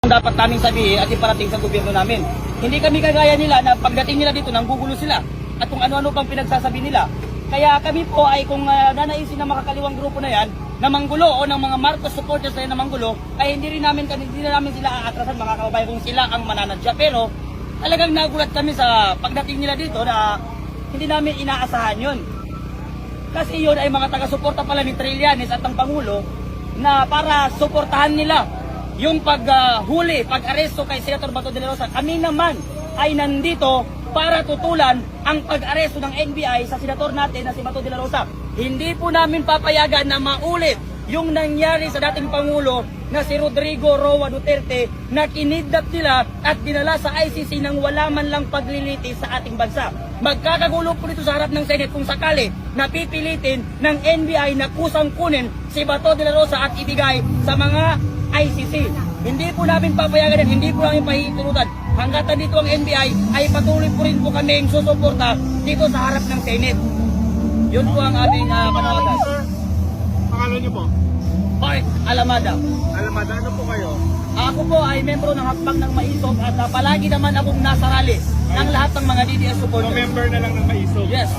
Dapat naming sabihin at iparating sa gobyerno namin. Hindi kami kagaya nila na pagdating nila dito nanggugulo sila at kung ano-ano pang pinagsasabi nila. Kaya kami po ay kung nanaisin ng makakaliwang grupo na yan na manggulo o ng mga Marcos supporters na yan na manggulo, ay hindi na namin sila aatrasan mga kababayan kung sila ang mananadya. Pero talagang nagulat kami sa pagdating nila dito na hindi namin inaasahan yun. Kasi yun ay mga taga-suporta pala ni Trillanes at ng Pangulo na para suportahan nila yung paghuli, pag-aresto kay Senator Bato de la Rosa. Kami naman ay nandito para tutulan ang pag-aresto ng NBI sa senator natin na si Bato de la Rosa. Hindi po namin papayagan na maulit yung nangyari sa dating Pangulo na si Rodrigo Roa Duterte na kinidnap nila at dinala sa ICC nang wala man lang paglilitis sa ating bansa. Magkakagulo po dito sa harap ng Senate kung sakali na pipilitin ng NBI na kusang kunin si Bato de la Rosa at ibigay sa mga ICC. Hindi po namin papayagan yan, hindi po namin pahihintulutan. Hanggat dito ang NBI ay patuloy po rin po kami susuporta dito sa harap ng Senate. Yun po ang aming panawagan. Pangalan niyo po? Bart Alamada. Alamada, ano po kayo? Ako po ay membro ng Hakbang ng Maisog at palagi naman akong nasa rally ng lahat ng mga DDS supporters. Member na lang ng Maisog. Yes.